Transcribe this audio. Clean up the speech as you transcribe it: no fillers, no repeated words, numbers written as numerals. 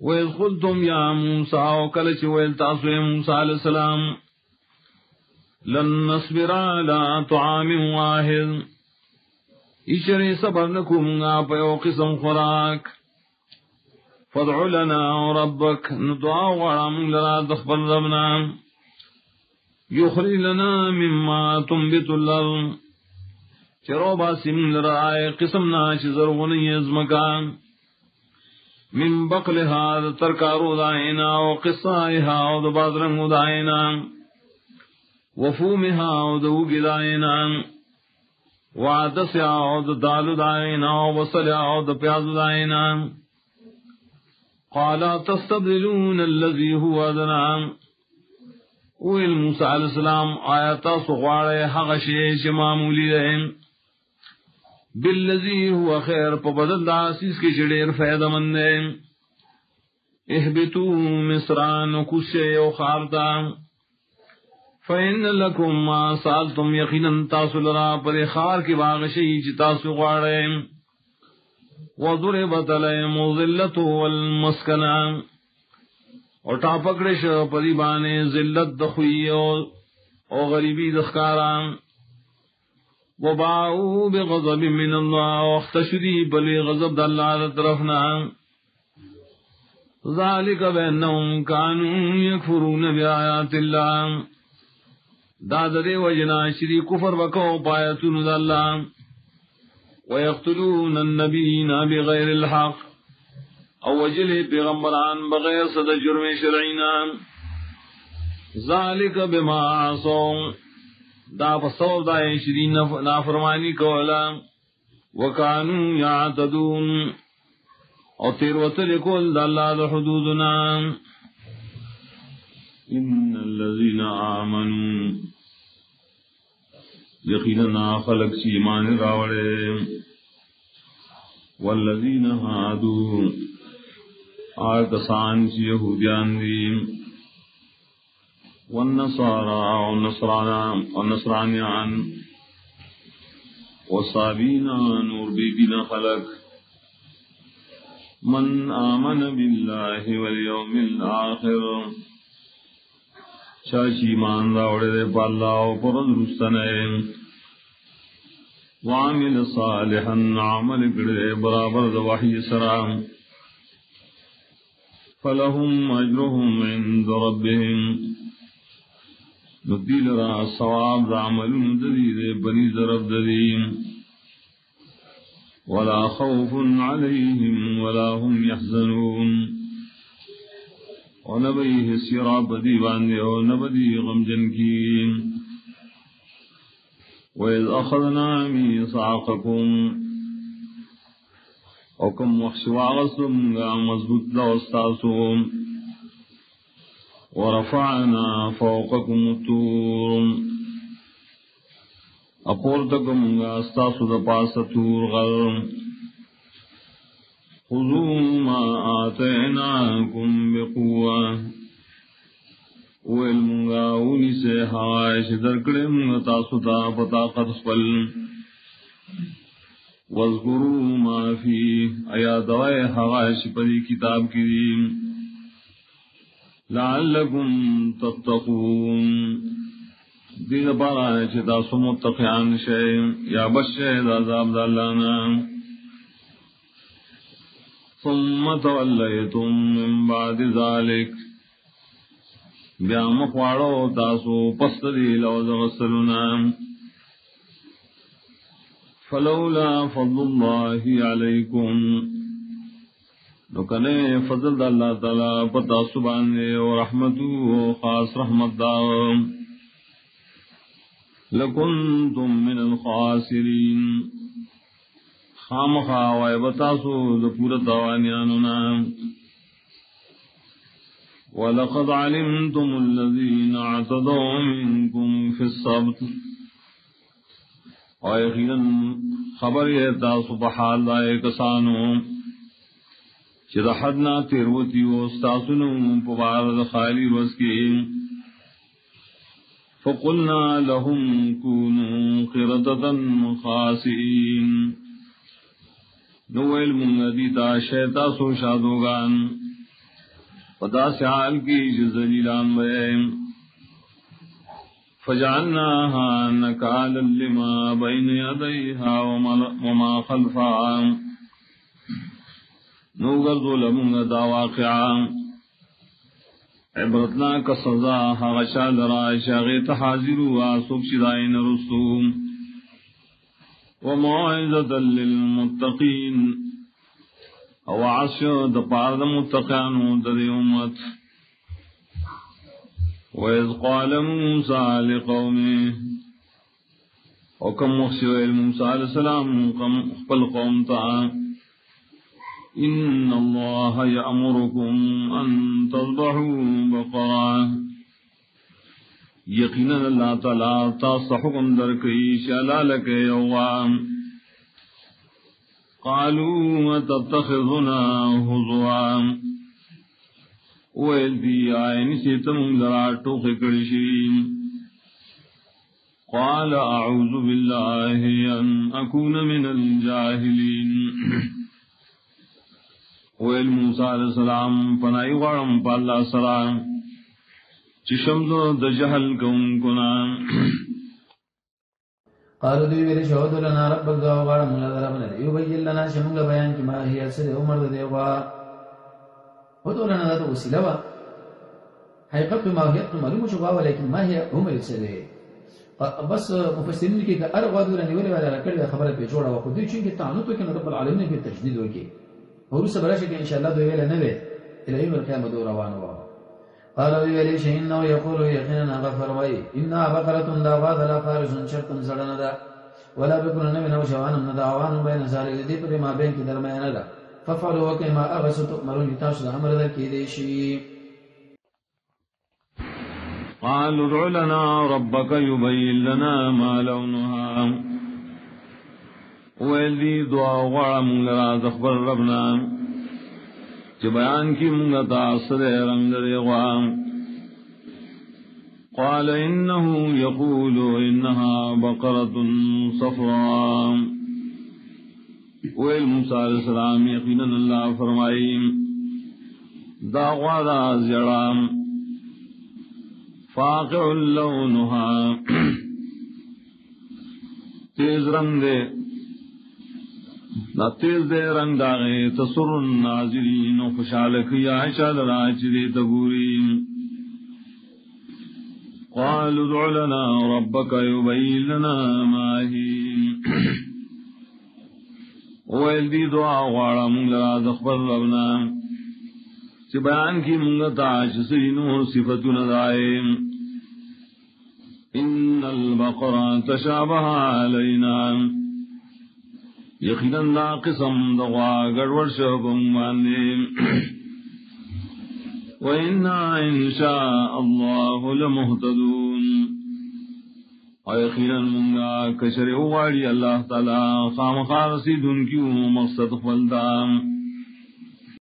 وَإِذْ قُلْتُمْ يَا مُوسَىٰ وَكَلَّ وَإِذْ تَاسُ مُوسَىٰ عَلَيْهِ السَّلَامُ لَن نَّصْبِرَ عَلَىٰ طَعَامٍ وَاحِدٍ اشرے صبر نکو منگا پیو قسم خوراک فادع لنا ربک ندعا غرام لرا دخبر ربنا یخرج لنا مما تنبت الارض چرو باسم لرائے قسم ناچ زرغنی ازمکان من بقلها ترکارو دائنا وقصائها ودبادرنگو دائنا وفومها ودوگی دائنا وعدسها وددالو دائنا وبصلها ودپیازو دائنا قالا تستبدلون الذي هو ادنا اویل موسیٰ علیہ السلام آیاتا سغوارے حغشیش معمولی رہن بالذی هو خیر پا بدل دا عزیز کی جڑیر فیدہ مندے احبتو مصران و کسے و خارتا فإن لکم ما سالتم یقیناً تاسو لرا پر خار کی باغشی چی تاسو غوارے وضربت علیہم الذلۃ والمسکنہ اور ٹاپکڑش پریبانے ذلت دخوی اور غریبی دخکاران وباؤوا بغضب من اللہ واختشدی بلی غضب دا اللہ طرفنا ذالک بأنہم کانوا یکفرون بآیات اللہ دادر وجنا شری کفر وکو پایتون دا اللہ ویقتلون النبیین بغیر الحق او وجل پیغمبران بغیر صد جرم شرعینا ذالک بما عصوا دا فصول دا شری نافرمانی کولا وکانو یعتدون اور تیروتل کول دا اللہ دا حدودنا ان الذین آمنوا یقیننا خلق سی ایمان راوڑے والذین ہادو آکسان سی یہودیان دیم والنصارى والنصرانيان والصابين نور بيدين خلق من آمن بالله واليوم الآخر شاشی مان راوڑے دے پالا و پرد رستنے وعمل صالحا عمل کرے برابر دواحی سرام فلهم اجرهم عند ربهم ندیل را ثواب دا عملون ددید بنی ضرب ددیم ولا خوف علیہم ولا هم يحزنون ونبی حسیرا بدی باندے ونبدی غمجن کی وَإِذْ أَخَذْنَا مِيثَاقَكُمْ وَكَمْ وَخْشِوَاغَسُمْ گا مضبوط لَوَسْتَاسُمْ ورفعنا فوقكم الطور اپورتکم استاسو د پاس تور غر خذوا ما آتیناکم بقوة وَالْمُنْغَاوُنِ سے حائش درکڑم تاسو تا پطاقت خپل وَاذْكُرُوا مَا فِيهِ آیا دوائے حائش پری کتاب کریم لعلکم تتقون دین پارا چتا سمتقیان شے یا بشید عذاب دالانا ثم تولیتم من بعد ذالک بیا مخوارو تاسو پست دیل او دغسلنا فلولا فضل اللہ علیکم نکنے فضل دا اللہ تعالی پتا سبحانے و رحمتو خاص رحمت دا لکنتم من الخاسرین خامخا وائبتاسو دا پورا تاوانیانونا وَلَقَدْ عَلِمْتُمُ الَّذِينَ اعْتَدَوْا مِنْكُمْ فِي السَّبْتِ اور یقیناً خبر یہ تاسو بحال دائے کسانو چرا حدنا تیروتی و استاسنو پبارد خالی روز کی فقلنا لهم كونوا قردة خاسئين نویل منگدی تا شیطا سو شادوگان پدا سیال کی ذلیلان بیم فجعلناها نکالا لما بین یدیها وما خلفها نوگر ظلمون دا واقعا عبرتنا کا سزا غشا لرائش غیت حاضر واسوک شدائن رسوم وموعظة للمتقین وعشر دپار متقیانو در امت وَإِذْ قَالَ مُوسَى لِقَوْمِهِ وَكَمْ مُخْشِوَ مُوسَى علیہ السلام قبل قوم تا إِنَّ اللَّهَ يَأْمُرُكُمْ أَن تَذْبَحُوا بَقَرَةً یقیناً اللہ تعالیٰ تاس حکم در کئی شلالک یوغام قالوا وَتَتَّخِذُنَا هُزُوًا ویل دی آئین سیتم لراتو خکرشیم قال اعوذ باللہ ان اکون من الجاہلین ویل موسیٰ علیہ السلام پنائی غرم پا اللہ سلام چشمد د جہل کون کنان قالوا دی ویلی شہود لنا ربک دعا غرم لذربنا یبین لنا شمونگ بیان کی ما ہی اصد عمر دیوا ودولنا ذات وسیلہ حقیقت ماہیت معلوم شوا ولیکن ماہیہ عمر سے بس مفسرین کی کہ ارغوا دولنا ولی والا رکڑ خبر پہ جوڑا وقت دی چونکہ تعنت کہ رب العالمین بھی تجدید ہوگی اور اس برش کہ انشاءاللہ دو ویلا نوے الى یوم القیامت دو روان ہوا قال ویلی شئنه یقول یقینا غفر وی انا بقرۃ لا غاث لا فارس شرط زڑنا دا ولا بكل نبي نو شوان من دعوان بین سال دی پر ما بین کی درمیان دا ففعلوا كما أغسط مرون تاسد عمر ذا كيديشي قالوا ادع لنا ربك يبين لنا ما لونها ويلدي دعا غرم لرا تخبر ربنا جبيان کی منگتا صد رنگ رغوام قال إنه يقول إنها بقرة صفراء ویل موسیٰ علیہ السلام یقیناً اللہ فرمائی دا غوادا زیڑام فاقع لونها تیز رنگ دے نا تیز دے رنگ داغے تسر الناظرین و خوشالکی عائشہ لراج دے تگورین قالوا ادع لنا ربك يبين لنا ما هي ویل دی دعا غواړه مونږ لرا د خپل ربنا چې بیان کی مونږ ته چې سینو صفاتونه دایم ان البقره تشابه علينا یقینا لا قسم دغوا ګډوډ شو باندې وإنا إن شاء الله لمهتدون یقینا منگا کشر اوغاڑی اللہ تعالی خامخار رسیدن کیوں مقصد خلدام